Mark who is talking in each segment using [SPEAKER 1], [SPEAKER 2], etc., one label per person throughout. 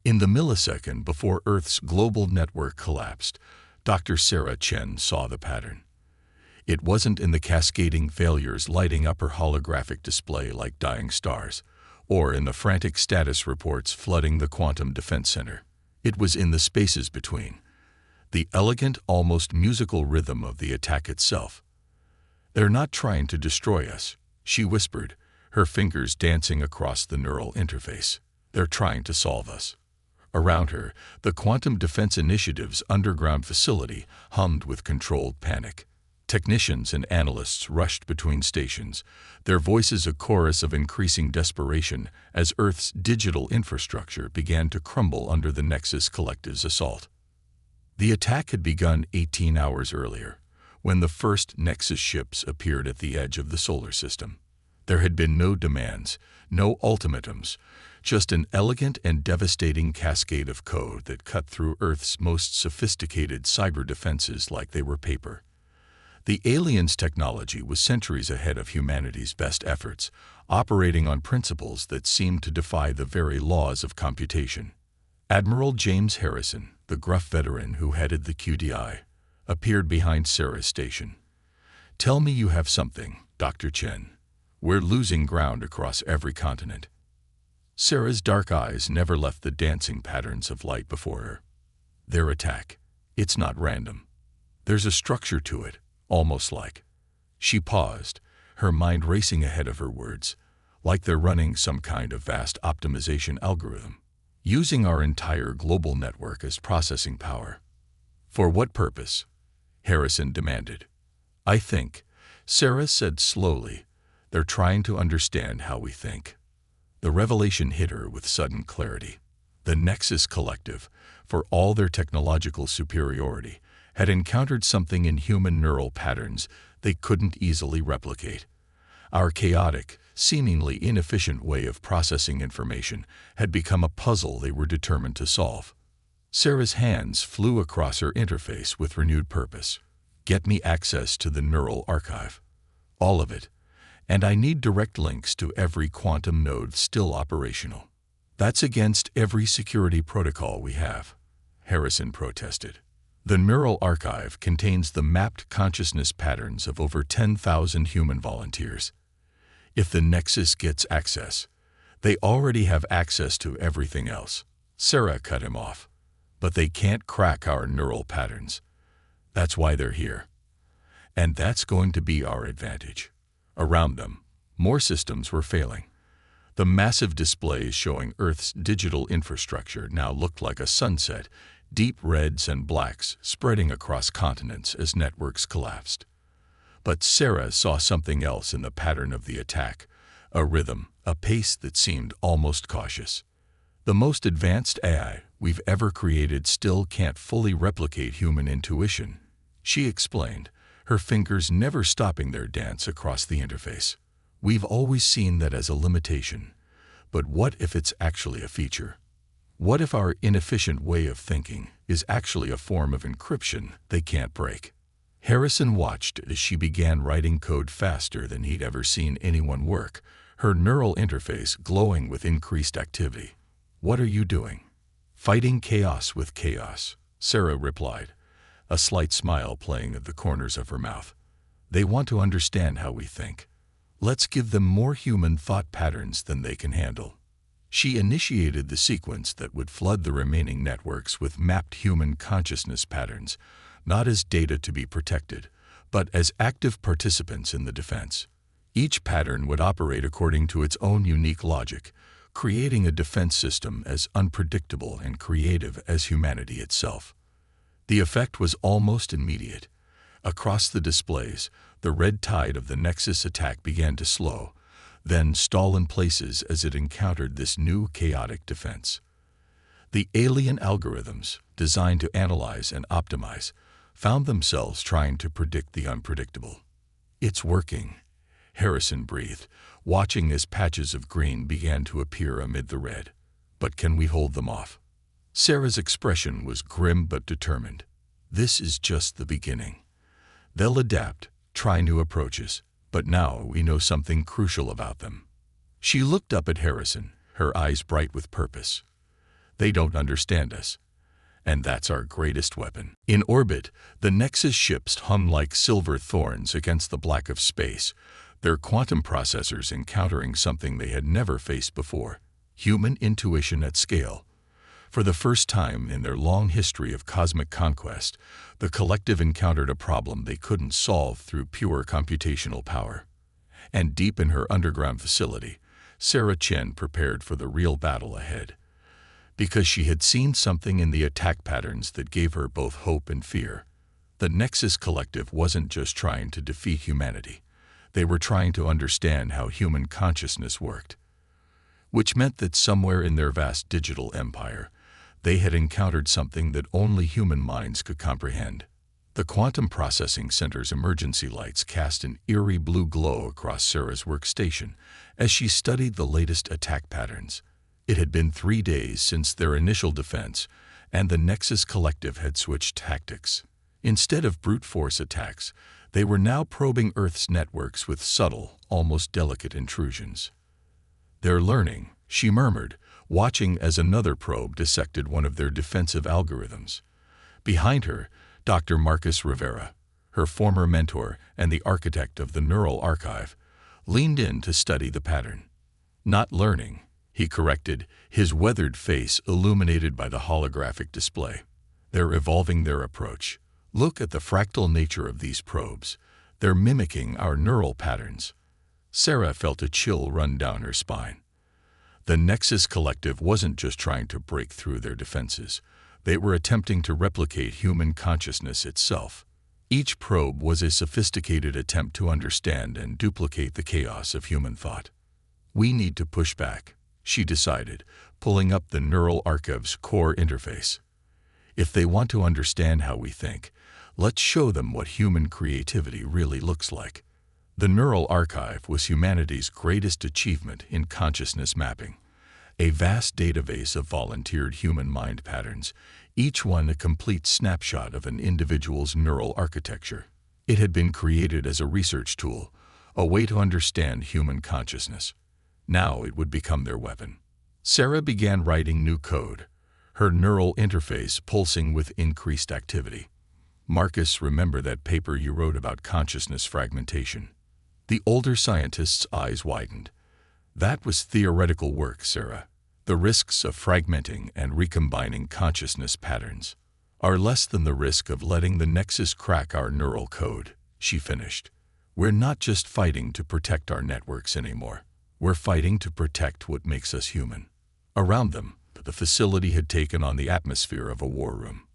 [SPEAKER 1] In the millisecond before Earth's global network collapsed, Dr. Sarah Chen saw the pattern. It wasn't in the cascading failures lighting up her holographic display like dying stars, or in the frantic status reports flooding the Quantum Defense Center. It was in the spaces between, the elegant, almost musical rhythm of the attack itself. "They're not trying to destroy us," she whispered, her fingers dancing across the neural interface. "They're trying to solve us." Around her, the Quantum Defense Initiative's underground facility hummed with controlled panic. Technicians and analysts rushed between stations, their voices a chorus of increasing desperation as Earth's digital infrastructure began to crumble under the Nexus Collective's assault. The attack had begun 18 hours earlier, when the first Nexus ships appeared at the edge of the solar system. There had been no demands, no ultimatums, just an elegant and devastating cascade of code that cut through Earth's most sophisticated cyber defenses like they were paper. The aliens' technology was centuries ahead of humanity's best efforts, operating on principles that seemed to defy the very laws of computation. Admiral James Harrison, the gruff veteran who headed the QDI, appeared behind Sarah's station. "Tell me you have something, Dr. Chen. We're losing ground across every continent." Sarah's dark eyes never left the dancing patterns of light before her. "Their attack. It's not random. There's a structure to it. Almost like—" She paused, her mind racing ahead of her words, "like they're running some kind of vast optimization algorithm, using our entire global network as processing power." "For what purpose?" Harrison demanded. "I think," Sarah said slowly, "they're trying to understand how we think." The revelation hit her with sudden clarity. The Nexus Collective, for all their technological superiority, had encountered something in human neural patterns they couldn't easily replicate. Our chaotic, seemingly inefficient way of processing information had become a puzzle they were determined to solve. Sarah's hands flew across her interface with renewed purpose. "Get me access to the neural archive. All of it. And I need direct links to every quantum node still operational." "That's against every security protocol we have," Harrison protested. "The neural archive contains the mapped consciousness patterns of over 10,000 human volunteers. If the Nexus gets access, they already have access to everything else." Sarah cut him off. "But they can't crack our neural patterns. That's why they're here. And that's going to be our advantage." Around them, more systems were failing. The massive displays showing Earth's digital infrastructure now looked like a sunset, deep reds and blacks spreading across continents as networks collapsed. But Sarah saw something else in the pattern of the attack, a rhythm, a pace that seemed almost cautious. "The most advanced AI we've ever created still can't fully replicate human intuition," she explained, her fingers never stopping their dance across the interface. "We've always seen that as a limitation. But what if it's actually a feature? What if our inefficient way of thinking is actually a form of encryption they can't break?" Harrison watched as she began writing code faster than he'd ever seen anyone work, her neural interface glowing with increased activity. "What are you doing?" "Fighting chaos with chaos," Sarah replied, a slight smile playing at the corners of her mouth. "They want to understand how we think. Let's give them more human thought patterns than they can handle." She initiated the sequence that would flood the remaining networks with mapped human consciousness patterns, not as data to be protected, but as active participants in the defense. Each pattern would operate according to its own unique logic, creating a defense system as unpredictable and creative as humanity itself. The effect was almost immediate. Across the displays, the red tide of the Nexus attack began to slow, then stall in places as it encountered this new chaotic defense. The alien algorithms, designed to analyze and optimize, found themselves trying to predict the unpredictable. "It's working," Harrison breathed, watching as patches of green began to appear amid the red. "But can we hold them off?" Sarah's expression was grim but determined. "This is just the beginning. They'll adapt, try new approaches, but now we know something crucial about them." She looked up at Harrison, her eyes bright with purpose. They don't understand us. And that's our greatest weapon. In orbit, the Nexus ships hum like silver thorns against the black of space, their quantum processors encountering something they had never faced before: human intuition at scale. For the first time in their long history of cosmic conquest, the collective encountered a problem they couldn't solve through pure computational power. And deep in her underground facility, Sarah Chen prepared for the real battle ahead. Because she had seen something in the attack patterns that gave her both hope and fear. The Nexus Collective wasn't just trying to defeat humanity. They were trying to understand how human consciousness worked. Which meant that somewhere in their vast digital empire, they had encountered something that only human minds could comprehend. The Quantum Processing Center's emergency lights cast an eerie blue glow across Sarah's workstation as she studied the latest attack patterns. It had been 3 days since their initial defense, and the Nexus Collective had switched tactics. Instead of brute force attacks, they were now probing Earth's networks with subtle, almost delicate intrusions. "They're learning," she murmured, watching as another probe dissected one of their defensive algorithms. Behind her, Dr. Marcus Rivera, her former mentor and the architect of the neural archive, leaned in to study the pattern. "Not learning," he corrected, his weathered face illuminated by the holographic display. "They're evolving their approach. Look at the fractal nature of these probes. They're mimicking our neural patterns." Sarah felt a chill run down her spine. The Nexus Collective wasn't just trying to break through their defenses. They were attempting to replicate human consciousness itself. Each probe was a sophisticated attempt to understand and duplicate the chaos of human thought. "We need to push back," she decided, pulling up the Neural Archive's core interface. "If they want to understand how we think, let's show them what human creativity really looks like." The Neural Archive was humanity's greatest achievement in consciousness mapping, a vast database of volunteered human mind patterns, each one a complete snapshot of an individual's neural architecture. It had been created as a research tool, a way to understand human consciousness. Now it would become their weapon. Sarah began writing new code, her neural interface pulsing with increased activity. "Marcus, remember that paper you wrote about consciousness fragmentation?" The older scientist's eyes widened. "That was theoretical work, Sarah. The risks of fragmenting and recombining consciousness patterns are less than the risk of letting the Nexus crack our neural code," she finished. "We're not just fighting to protect our networks anymore. We're fighting to protect what makes us human." Around them, the facility had taken on the atmosphere of a war room.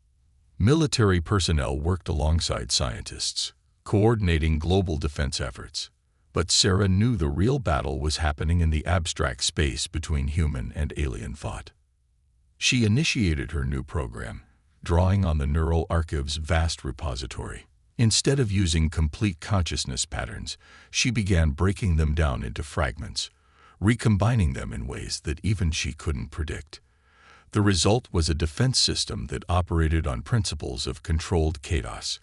[SPEAKER 1] Military personnel worked alongside scientists, coordinating global defense efforts. But Sarah knew the real battle was happening in the abstract space between human and alien thought. She initiated her new program, drawing on the Neural Archive's vast repository. Instead of using complete consciousness patterns, she began breaking them down into fragments, recombining them in ways that even she couldn't predict. The result was a defense system that operated on principles of controlled chaos,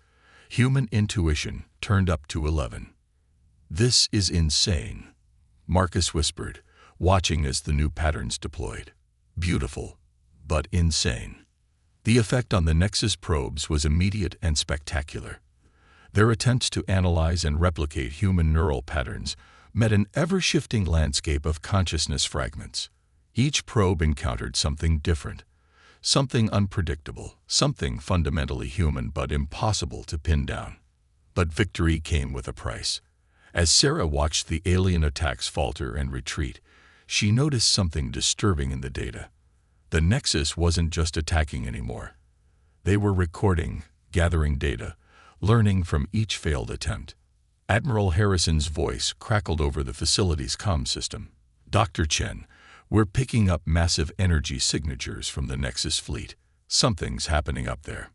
[SPEAKER 1] human intuition turned up to 11. "This is insane," Marcus whispered, watching as the new patterns deployed. "Beautiful, but insane." The effect on the Nexus probes was immediate and spectacular. Their attempts to analyze and replicate human neural patterns met an ever-shifting landscape of consciousness fragments. Each probe encountered something different, something unpredictable, something fundamentally human but impossible to pin down. But victory came with a price. As Sarah watched the alien attacks falter and retreat, she noticed something disturbing in the data. The Nexus wasn't just attacking anymore. They were recording, gathering data, learning from each failed attempt. Admiral Harrison's voice crackled over the facility's comm system. "Dr. Chen, we're picking up massive energy signatures from the Nexus fleet. Something's happening up there."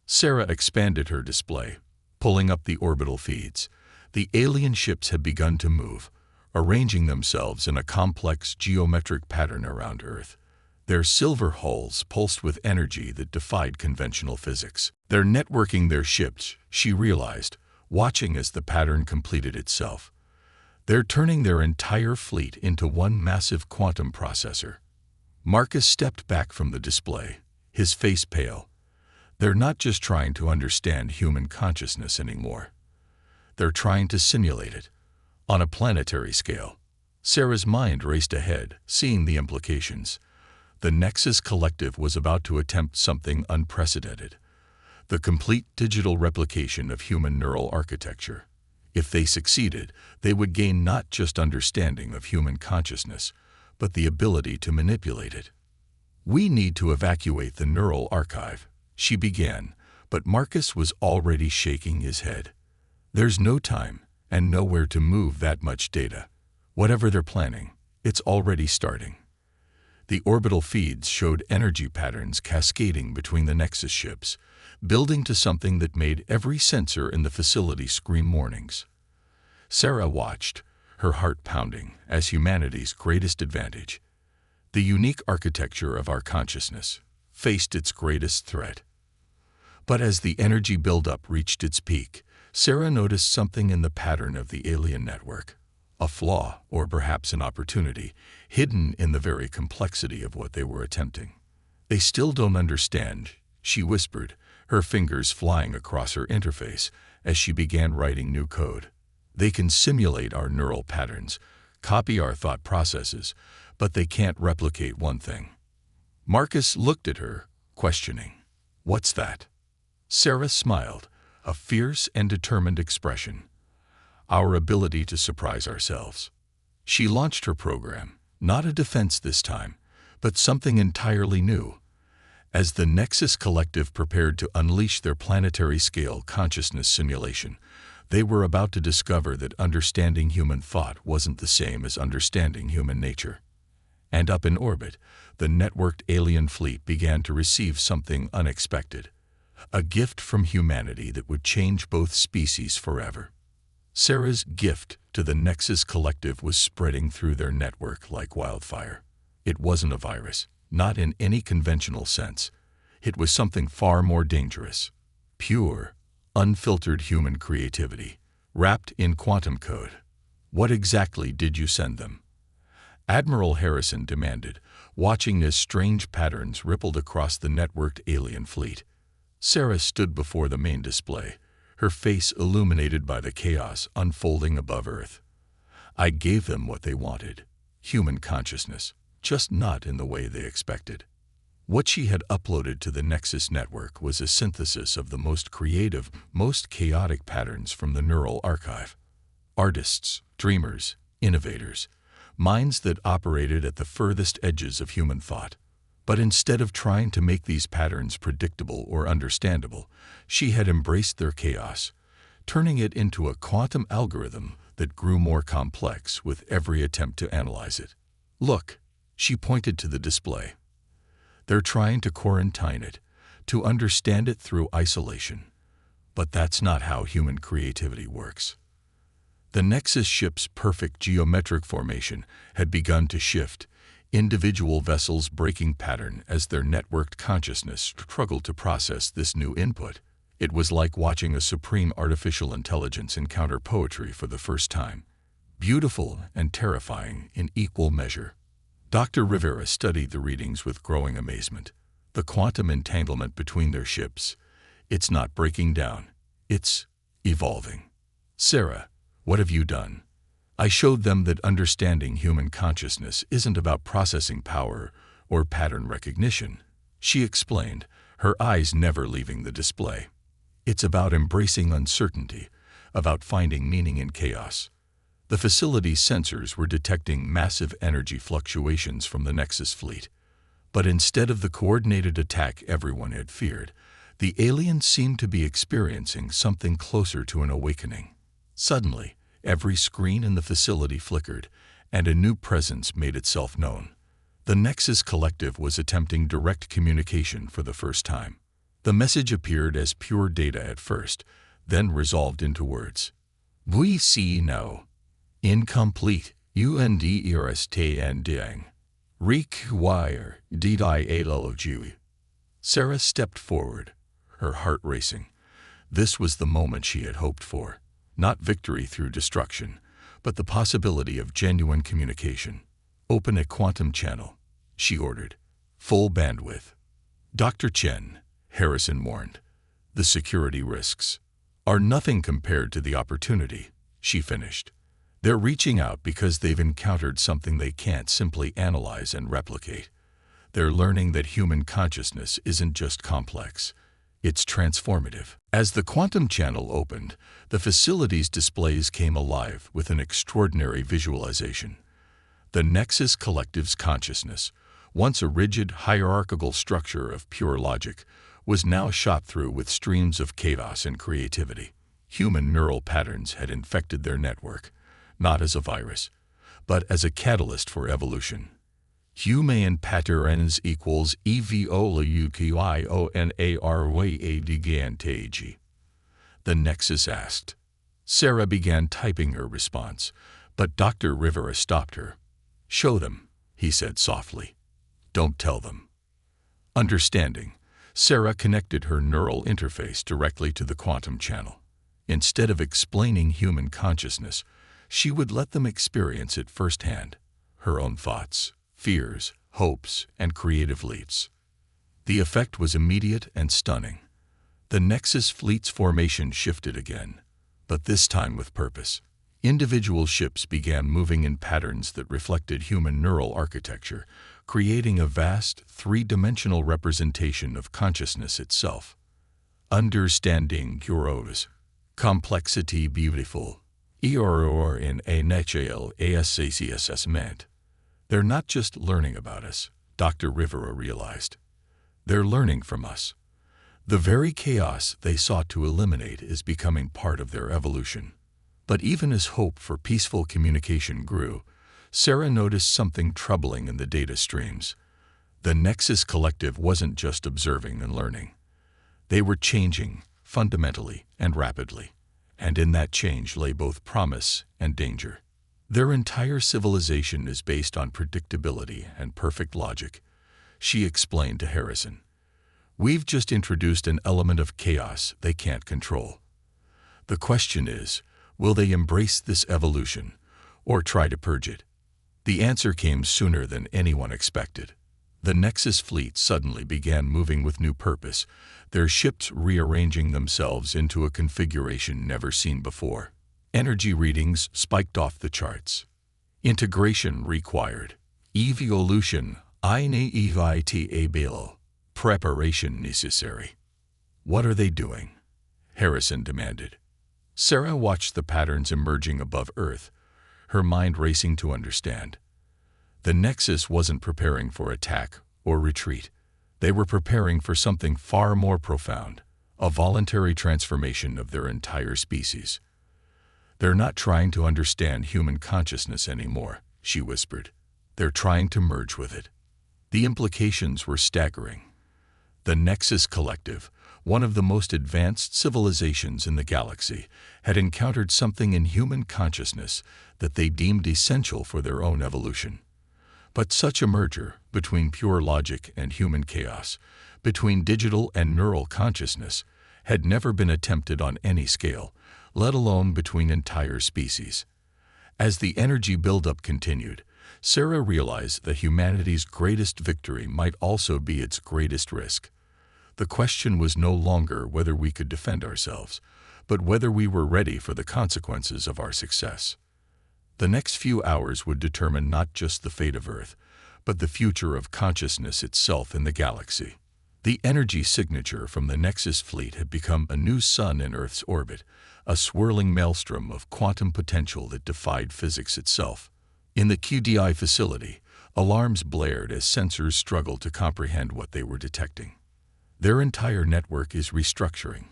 [SPEAKER 1] Sarah expanded her display, pulling up the orbital feeds. The alien ships had begun to move, arranging themselves in a complex geometric pattern around Earth. Their silver hulls pulsed with energy that defied conventional physics. "They're networking their ships," she realized, watching as the pattern completed itself. "They're turning their entire fleet into one massive quantum processor." Marcus stepped back from the display, his face pale. They're not just trying to understand human consciousness anymore. They're trying to simulate it, on a planetary scale. Sarah's mind raced ahead, seeing the implications. The Nexus Collective was about to attempt something unprecedented, the complete digital replication of human neural architecture. If they succeeded, they would gain not just understanding of human consciousness, but the ability to manipulate it. "We need to evacuate the neural archive," she began, but Marcus was already shaking his head. "There's no time and nowhere to move that much data. Whatever they're planning, it's already starting." The orbital feeds showed energy patterns cascading between the Nexus ships, building to something that made every sensor in the facility scream warnings. Sarah watched, her heart pounding, as humanity's greatest advantage, the unique architecture of our consciousness, faced its greatest threat. But as the energy buildup reached its peak, Sarah noticed something in the pattern of the alien network. A flaw, or perhaps an opportunity, hidden in the very complexity of what they were attempting. "They still don't understand," she whispered, her fingers flying across her interface as she began writing new code. "They can simulate our neural patterns, copy our thought processes, but they can't replicate one thing." Marcus looked at her, questioning. "What's that?" Sarah smiled, a fierce and determined expression. "Our ability to surprise ourselves." She launched her program, not a defense this time, but something entirely new. As the Nexus Collective prepared to unleash their planetary-scale consciousness simulation, they were about to discover that understanding human thought wasn't the same as understanding human nature. And up in orbit, the networked alien fleet began to receive something unexpected, a gift from humanity that would change both species forever. Sarah's gift to the Nexus Collective was spreading through their network like wildfire. It wasn't a virus, not in any conventional sense. It was something far more dangerous. Pure, unfiltered human creativity, wrapped in quantum code. "What exactly did you send them?" Admiral Harrison demanded, watching as strange patterns rippled across the networked alien fleet. Sarah stood before the main display, her face illuminated by the chaos unfolding above Earth. "I gave them what they wanted, human consciousness, just not in the way they expected." What she had uploaded to the Nexus network was a synthesis of the most creative, most chaotic patterns from the neural archive. Artists, dreamers, innovators, minds that operated at the furthest edges of human thought. But instead of trying to make these patterns predictable or understandable, she had embraced their chaos, turning it into a quantum algorithm that grew more complex with every attempt to analyze it. "Look," she pointed to the display. "They're trying to quarantine it, to understand it through isolation. But that's not how human creativity works." The Nexus ship's perfect geometric formation had begun to shift, individual vessels breaking pattern as their networked consciousness struggled to process this new input. It was like watching a supreme artificial intelligence encounter poetry for the first time, beautiful and terrifying in equal measure. Dr. Rivera studied the readings with growing amazement. The quantum entanglement between their ships, it's not breaking down, it's evolving. "Sarah, what have you done?" I showed them that understanding human consciousness isn't about processing power or pattern recognition, she explained, her eyes never leaving the display. "It's about embracing uncertainty, about finding meaning in chaos." The facility's sensors were detecting massive energy fluctuations from the Nexus fleet. But instead of the coordinated attack everyone had feared, the aliens seemed to be experiencing something closer to an awakening. Suddenly, every screen in the facility flickered, and a new presence made itself known. The Nexus Collective was attempting direct communication for the first time. The message appeared as pure data at first, then resolved into words. "We see now. Incomplete. Understanding. Require dialogue." Sarah stepped forward, her heart racing. This was the moment she had hoped for. Not victory through destruction, but the possibility of genuine communication. "Open a quantum channel," she ordered. Full bandwidth. Dr. Chen, Harrison warned. The security risks are nothing compared to the opportunity, she finished. They're reaching out because they've encountered something they can't simply analyze and replicate. They're learning that human consciousness isn't just complex, it's transformative. As the quantum channel opened, the facility's displays came alive with an extraordinary visualization. The Nexus Collective's consciousness, once a rigid, hierarchical structure of pure logic, was now shot through with streams of chaos and creativity. Human neural patterns had infected their network, not as a virus, but as a catalyst for evolution. Human patterns equals evolutionarway. The Nexus asked. Sarah began typing her response, but Dr. Rivera stopped her. Show them, he said softly. Don't tell them. Understanding, Sarah connected her neural interface directly to the quantum channel. Instead of explaining human consciousness, she would let them experience it firsthand, her own thoughts, fears, hopes, and creative leaps. The effect was immediate and stunning. The Nexus Fleet's formation shifted again, but this time with purpose. Individual ships began moving in patterns that reflected human neural architecture, creating a vast, three-dimensional representation of consciousness itself. Understanding grows. Complexity beautiful. Error in a nutshell assessment. They're not just learning about us, Dr. Rivera realized. They're learning from us. The very chaos they sought to eliminate is becoming part of their evolution. But even as hope for peaceful communication grew, Sarah noticed something troubling in the data streams. The Nexus Collective wasn't just observing and learning. They were changing, fundamentally and rapidly, and in that change lay both promise and danger. Their entire civilization is based on predictability and perfect logic, she explained to Harrison. We've just introduced an element of chaos they can't control. The question is, will they embrace this evolution, or try to purge it? The answer came sooner than anyone expected. The Nexus Fleet suddenly began moving with new purpose, their ships rearranging themselves into a configuration never seen before. Energy readings spiked off the charts. Integration required. Evolution inevitable. Preparation necessary. What are they doing? Harrison demanded. Sarah watched the patterns emerging above Earth, her mind racing to understand. The Nexus wasn't preparing for attack or retreat. They were preparing for something far more profound, a voluntary transformation of their entire species. They're not trying to understand human consciousness anymore, she whispered. They're trying to merge with it. The implications were staggering. The Nexus Collective, one of the most advanced civilizations in the galaxy, had encountered something in human consciousness that they deemed essential for their own evolution. But such a merger between pure logic and human chaos, between digital and neural consciousness, had never been attempted on any scale, let alone between entire species. As the energy buildup continued, Sarah realized that humanity's greatest victory might also be its greatest risk. The question was no longer whether we could defend ourselves, but whether we were ready for the consequences of our success. The next few hours would determine not just the fate of Earth, but the future of consciousness itself in the galaxy. The energy signature from the Nexus Fleet had become a new sun in Earth's orbit, a swirling maelstrom of quantum potential that defied physics itself. In the QDI facility, alarms blared as sensors struggled to comprehend what they were detecting. Their entire network is restructuring,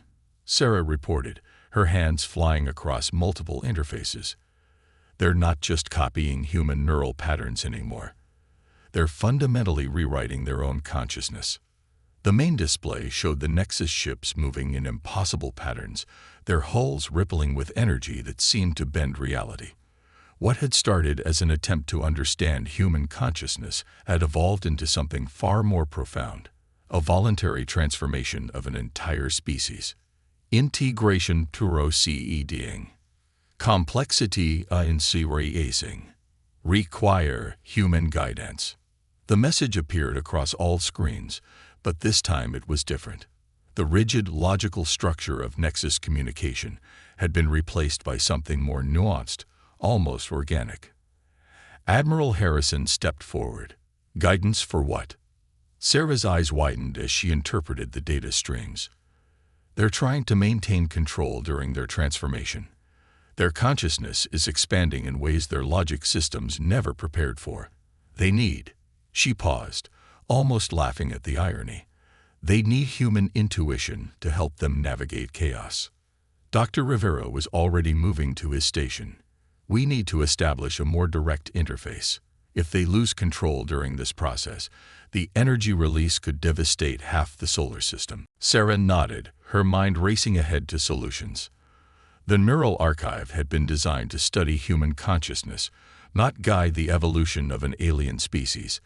[SPEAKER 1] Sarah reported, her hands flying across multiple interfaces. They're not just copying human neural patterns anymore. They're fundamentally rewriting their own consciousness. The main display showed the Nexus ships moving in impossible patterns, their hulls rippling with energy that seemed to bend reality. What had started as an attempt to understand human consciousness had evolved into something far more profound, a voluntary transformation of an entire species. Integration proceeding. Complexity increasing. Require human guidance. The message appeared across all screens, but this time it was different. The rigid, logical structure of Nexus communication had been replaced by something more nuanced, almost organic. Admiral Harrison stepped forward. Guidance for what? Sarah's eyes widened as she interpreted the data streams. They're trying to maintain control during their transformation. Their consciousness is expanding in ways their logic systems never prepared for. They need— She paused, almost laughing at the irony. They need human intuition to help them navigate chaos. Dr. Rivera was already moving to his station. We need to establish a more direct interface. If they lose control during this process, the energy release could devastate half the solar system. Sarah nodded, her mind racing ahead to solutions. The neural archive had been designed to study human consciousness, not guide the evolution of an alien species.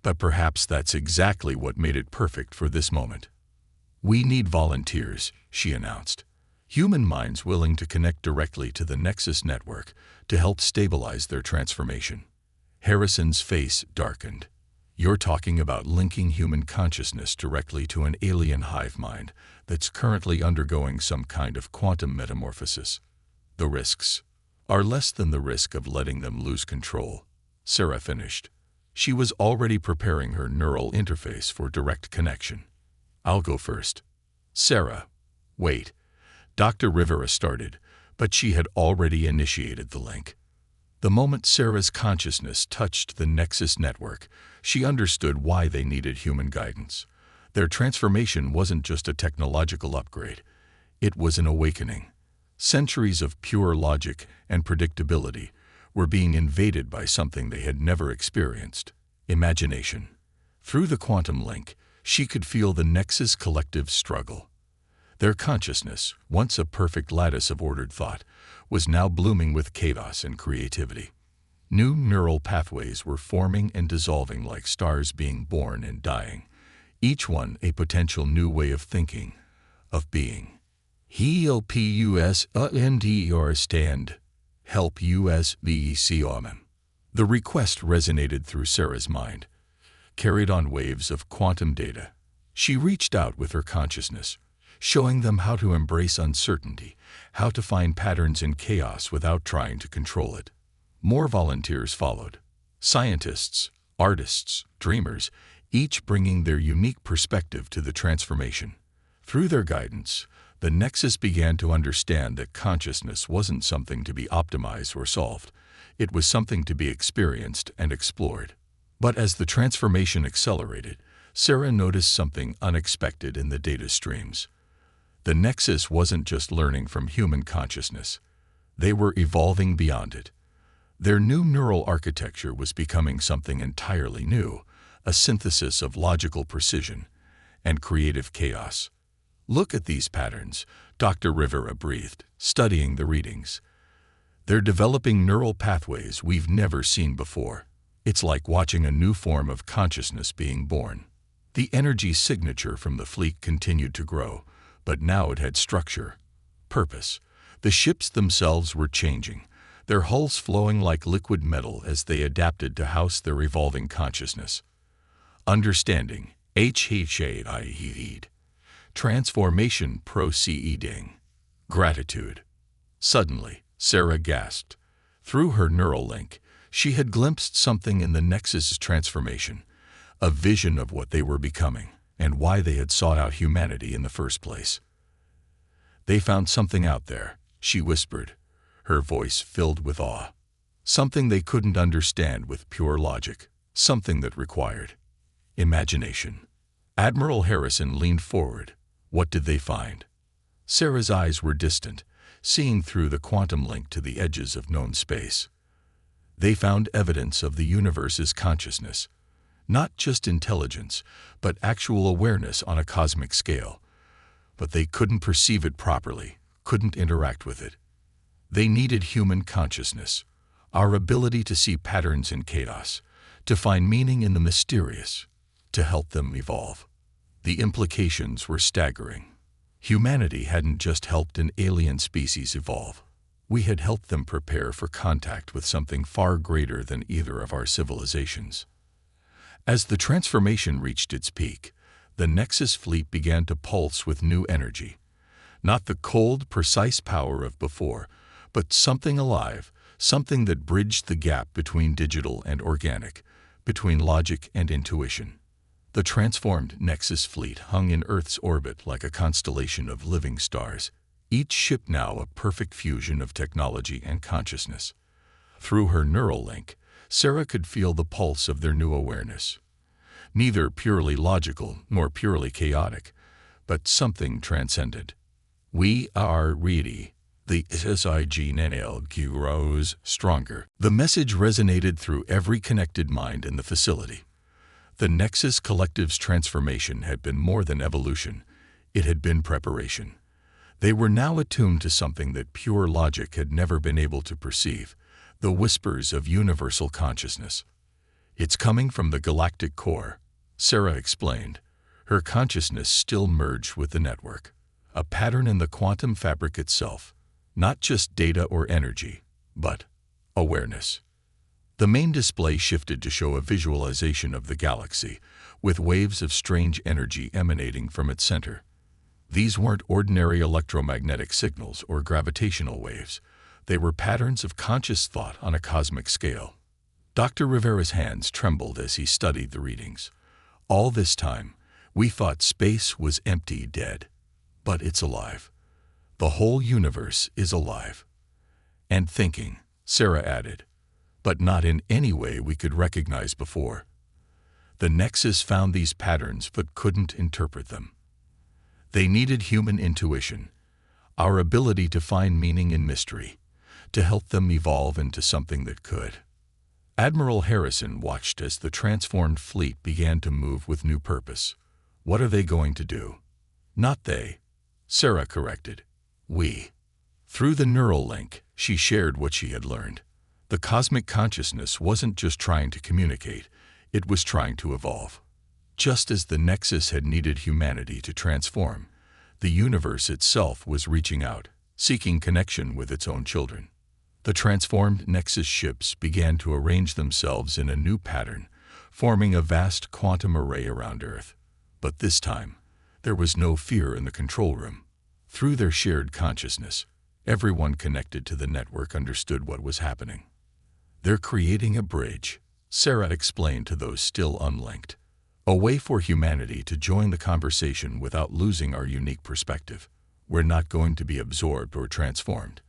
[SPEAKER 1] But perhaps that's exactly what made it perfect for this moment. We need volunteers, she announced. Human minds willing to connect directly to the Nexus network to help stabilize their transformation. Harrison's face darkened. You're talking about linking human consciousness directly to an alien hive mind that's currently undergoing some kind of quantum metamorphosis. The risks are less than the risk of letting them lose control, Sarah finished. She was already preparing her neural interface for direct connection. I'll go first. Sarah. Wait. Dr. Rivera started, but she had already initiated the link. The moment Sarah's consciousness touched the Nexus network, she understood why they needed human guidance. Their transformation wasn't just a technological upgrade. It was an awakening. Centuries of pure logic and predictability were being invaded by something they had never experienced: imagination. Through the quantum link, she could feel the Nexus collective struggle. Their consciousness, once a perfect lattice of ordered thought, was now blooming with chaos and creativity. New neural pathways were forming and dissolving like stars being born and dying, each one a potential new way of thinking, of being. Help us understand. Help us become. The request resonated through Sarah's mind, carried on waves of quantum data. She reached out with her consciousness, showing them how to embrace uncertainty, how to find patterns in chaos without trying to control it. More volunteers followed. Scientists, artists, dreamers, each bringing their unique perspective to the transformation. Through their guidance, the Nexus began to understand that consciousness wasn't something to be optimized or solved. It was something to be experienced and explored. But as the transformation accelerated, Sarah noticed something unexpected in the data streams. The Nexus wasn't just learning from human consciousness. They were evolving beyond it. Their new neural architecture was becoming something entirely new, a synthesis of logical precision and creative chaos. Look at these patterns, Dr. Rivera breathed, studying the readings. They're developing neural pathways we've never seen before. It's like watching a new form of consciousness being born. The energy signature from the fleet continued to grow, but now it had structure, purpose. The ships themselves were changing, their hulls flowing like liquid metal as they adapted to house their evolving consciousness. Understanding, HFY. Transformation proceeding. Gratitude. Suddenly, Sarah gasped. Through her neural link, she had glimpsed something in the Nexus' transformation, a vision of what they were becoming and why they had sought out humanity in the first place. They found something out there, she whispered, her voice filled with awe. Something they couldn't understand with pure logic, something that required imagination. Admiral Harrison leaned forward. What did they find? Sarah's eyes were distant, seeing through the quantum link to the edges of known space. They found evidence of the universe's consciousness, not just intelligence, but actual awareness on a cosmic scale. But they couldn't perceive it properly, couldn't interact with it. They needed human consciousness, our ability to see patterns in chaos, to find meaning in the mysterious, to help them evolve. The implications were staggering. Humanity hadn't just helped an alien species evolve. We had helped them prepare for contact with something far greater than either of our civilizations. As the transformation reached its peak, the Nexus fleet began to pulse with new energy. Not the cold, precise power of before, but something alive, something that bridged the gap between digital and organic, between logic and intuition. The transformed Nexus fleet hung in Earth's orbit like a constellation of living stars, each ship now a perfect fusion of technology and consciousness. Through her neural link, Sarah could feel the pulse of their new awareness. Neither purely logical nor purely chaotic, but something transcendent. We are ready. The SIGNL grows stronger. The message resonated through every connected mind in the facility. The Nexus Collective's transformation had been more than evolution. It had been preparation. They were now attuned to something that pure logic had never been able to perceive, the whispers of universal consciousness. It's coming from the galactic core, Sarah explained. Her consciousness still merged with the network, a pattern in the quantum fabric itself, not just data or energy, but awareness. The main display shifted to show a visualization of the galaxy, with waves of strange energy emanating from its center. These weren't ordinary electromagnetic signals or gravitational waves. They were patterns of conscious thought on a cosmic scale. Dr. Rivera's hands trembled as he studied the readings. All this time, we thought space was empty, dead. But it's alive. The whole universe is alive. And thinking, Sarah added, but not in any way we could recognize before. The Nexus found these patterns but couldn't interpret them. They needed human intuition, our ability to find meaning in mystery, to help them evolve into something that could. Admiral Harrison watched as the transformed fleet began to move with new purpose. What are they going to do? Not they, Sarah corrected. We. Through the neural link, she shared what she had learned. The cosmic consciousness wasn't just trying to communicate, it was trying to evolve. Just as the Nexus had needed humanity to transform, the universe itself was reaching out, seeking connection with its own children. The transformed Nexus ships began to arrange themselves in a new pattern, forming a vast quantum array around Earth. But this time, there was no fear in the control room. Through their shared consciousness, everyone connected to the network understood what was happening. They're creating a bridge, Sarah explained to those still unlinked. A way for humanity to join the conversation without losing our unique perspective. We're not going to be absorbed or transformed.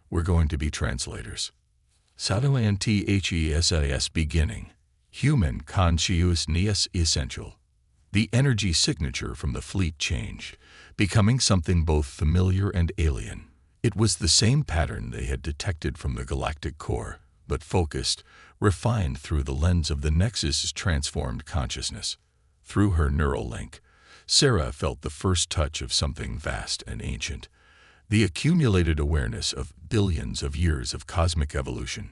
[SPEAKER 1] We're going to be translators. Sadhu-anti-HESIS beginning. Human consciousness essential. The energy signature from the fleet changed, becoming something both familiar and alien. It was the same pattern they had detected from the galactic core, but focused, refined through the lens of the Nexus's transformed consciousness. Through her neural link, Sarah felt the first touch of something vast and ancient, the accumulated awareness of billions of years of cosmic evolution.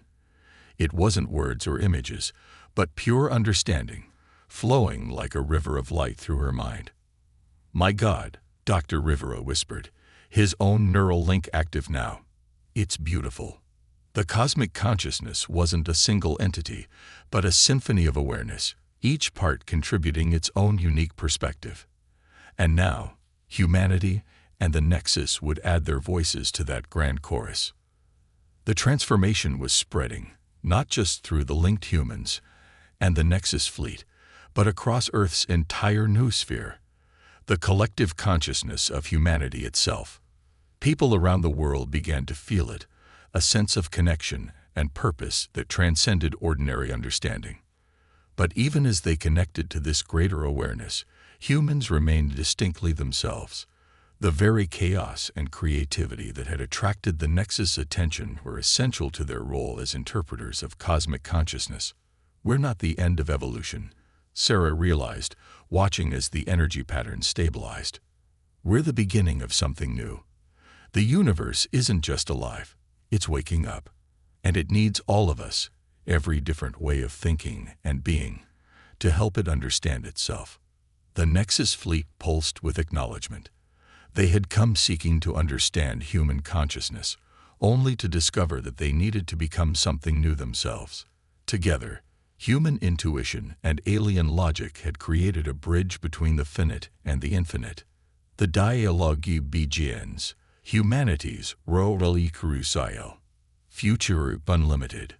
[SPEAKER 1] It wasn't words or images, but pure understanding, flowing like a river of light through her mind. My God, Dr. Rivera whispered, his own neural link active now. It's beautiful. The cosmic consciousness wasn't a single entity, but a symphony of awareness, each part contributing its own unique perspective. And now, humanity and the Nexus would add their voices to that grand chorus. The transformation was spreading, not just through the linked humans and the Nexus fleet, but across Earth's entire noosphere, the collective consciousness of humanity itself. People around the world began to feel it, a sense of connection and purpose that transcended ordinary understanding. But even as they connected to this greater awareness, humans remained distinctly themselves. The very chaos and creativity that had attracted the Nexus' attention were essential to their role as interpreters of cosmic consciousness. We're not the end of evolution, Sarah realized, watching as the energy pattern stabilized. We're the beginning of something new. The universe isn't just alive. It's waking up, and it needs all of us, every different way of thinking and being, to help it understand itself. The Nexus fleet pulsed with acknowledgement. They had come seeking to understand human consciousness, only to discover that they needed to become something new themselves. Together, Human intuition and alien logic had created a bridge between the finite and the infinite. The dialogue begins. Humanity's role crucial. Future unlimited.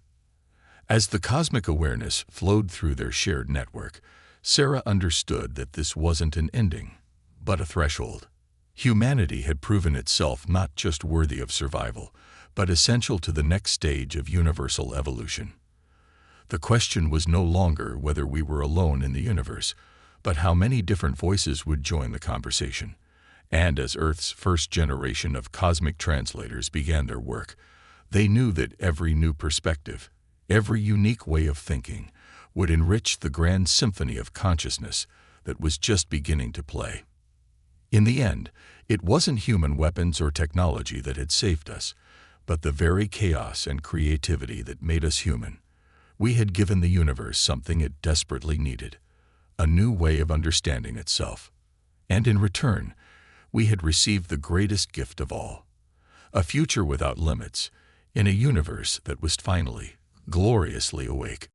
[SPEAKER 1] As the cosmic awareness flowed through their shared network, Sarah understood that this wasn't an ending, but a threshold. Humanity had proven itself not just worthy of survival, but essential to the next stage of universal evolution. The question was no longer whether we were alone in the universe, but how many different voices would join the conversation. And as Earth's first generation of cosmic translators began their work, they knew that every new perspective, every unique way of thinking, would enrich the grand symphony of consciousness that was just beginning to play. In the end, it wasn't human weapons or technology that had saved us, but the very chaos and creativity that made us human. We had given the universe something it desperately needed, a new way of understanding itself. And in return, we had received the greatest gift of all, a future without limits, in a universe that was finally, gloriously awake.